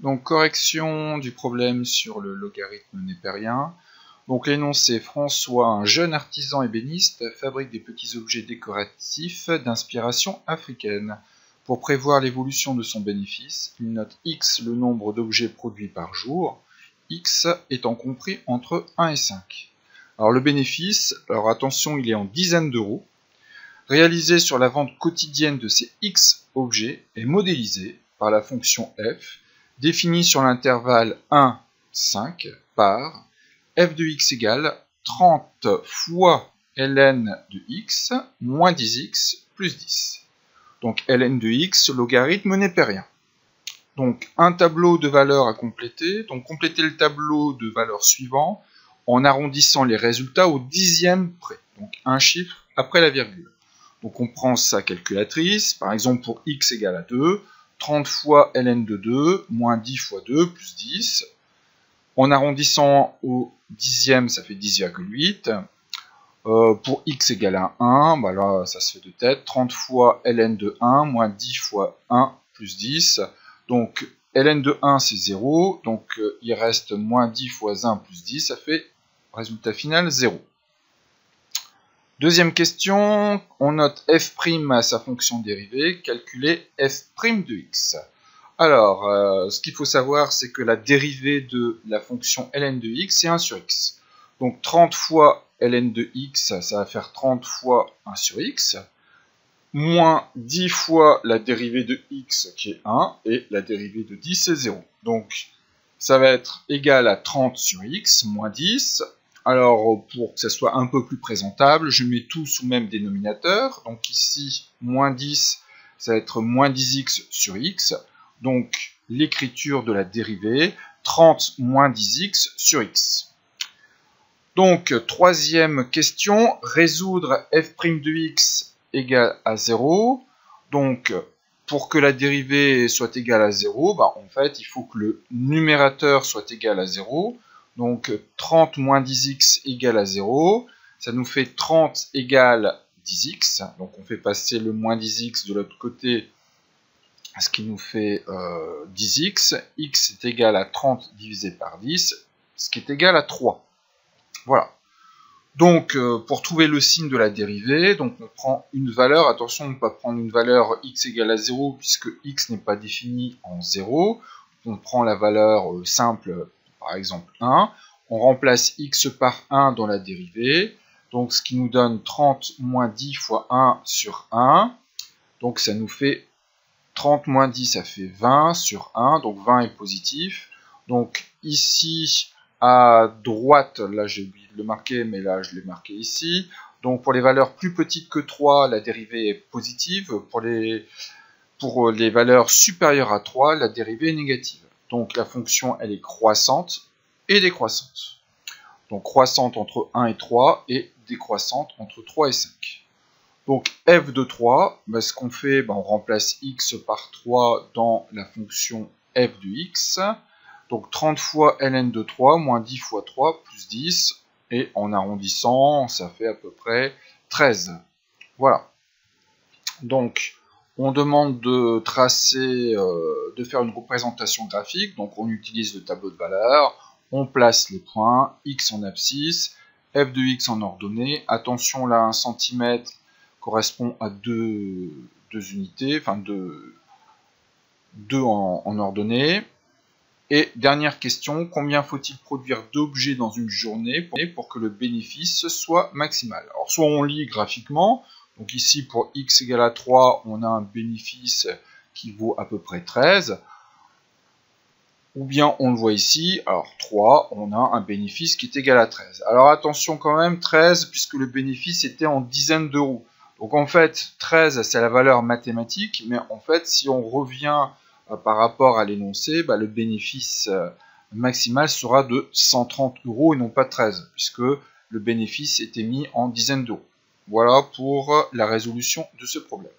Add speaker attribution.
Speaker 1: Donc correction du problème sur le logarithme népérien. Donc l'énoncé: François, un jeune artisan ébéniste, fabrique des petits objets décoratifs d'inspiration africaine. Pour prévoir l'évolution de son bénéfice, il note x le nombre d'objets produits par jour, x étant compris entre 1 et 5. Alors le bénéfice, alors attention, il est en dizaines d'euros, réalisé sur la vente quotidienne de ces x objets est modélisé par la fonction f, définie sur l'intervalle 1, 5 par f de x égale 30 fois ln de x moins 10x plus 10. Donc ln de x, logarithme népérien. Donc un tableau de valeurs à compléter. Donc compléter le tableau de valeurs suivant en arrondissant les résultats au dixième près. Donc un chiffre après la virgule. Donc on prend sa calculatrice, par exemple pour x égale à 2, 30 fois ln de 2, moins 10 fois 2, plus 10. En arrondissant au dixième, ça fait 10,8. Pour x égale à 1, bah là ça se fait de tête, 30 fois ln de 1, moins 10 fois 1, plus 10. Donc ln de 1 c'est 0, donc il reste moins 10 fois 1 plus 10, ça fait résultat final 0. Deuxième question, on note f' à sa fonction dérivée, calculer f' de x. Alors, ce qu'il faut savoir, c'est que la dérivée de la fonction ln de x, c'est 1 sur x. Donc 30 fois ln de x, ça va faire 30 fois 1 sur x, moins 10 fois la dérivée de x, qui est 1, et la dérivée de 10, c'est 0. Donc, ça va être égal à 30 sur x, moins 10. Alors, pour que ça soit un peu plus présentable, je mets tout sous le même dénominateur. Donc ici, moins 10, ça va être moins 10x sur x. Donc, l'écriture de la dérivée, 30 moins 10x sur x. Donc, troisième question, résoudre f' de x égale à 0. Donc, pour que la dérivée soit égale à 0, bah, en fait, il faut que le numérateur soit égal à 0. Donc 30 moins 10x égale à 0, ça nous fait 30 égale 10x, donc on fait passer le moins 10x de l'autre côté, ce qui nous fait 10x, x est égal à 30 divisé par 10, ce qui est égal à 3. Voilà. Donc pour trouver le signe de la dérivée, donc on prend une valeur, attention de ne pas prendre une valeur x égale à 0, puisque x n'est pas défini en 0, on prend la valeur simple, par exemple 1, on remplace x par 1 dans la dérivée, donc ce qui nous donne 30 moins 10 fois 1 sur 1, donc ça nous fait 30 moins 10, ça fait 20 sur 1, donc 20 est positif, donc ici à droite, là j'ai oublié de le marquer, mais là je l'ai marqué ici, donc pour les valeurs plus petites que 3, la dérivée est positive, pour les valeurs supérieures à 3, la dérivée est négative. Donc la fonction, elle est croissante et décroissante. Donc croissante entre 1 et 3 et décroissante entre 3 et 5. Donc f de 3, bah, ce qu'on fait, bah, on remplace x par 3 dans la fonction f de x. Donc 30 fois ln de 3 moins 10 fois 3 plus 10. Et en arrondissant, ça fait à peu près 13. Voilà. Donc on demande de tracer, de faire une représentation graphique, donc on utilise le tableau de valeurs, on place les points, x en abscisse, f de x en ordonnée, attention là 1 cm correspond à 2 unités, enfin 2 en ordonnée. Et dernière question, combien faut-il produire d'objets dans une journée pour que le bénéfice soit maximal? Alors soit on lit graphiquement, donc ici pour x égale à 3, on a un bénéfice qui vaut à peu près 13. Ou bien on le voit ici, alors 3, on a un bénéfice qui est égal à 13. Alors attention quand même, 13, puisque le bénéfice était en dizaines d'euros. Donc en fait, 13, c'est la valeur mathématique, mais en fait, si on revient par rapport à l'énoncé, bah, le bénéfice maximal sera de 130 € et non pas 13, puisque le bénéfice était mis en dizaines d'euros. Voilà pour la résolution de ce problème.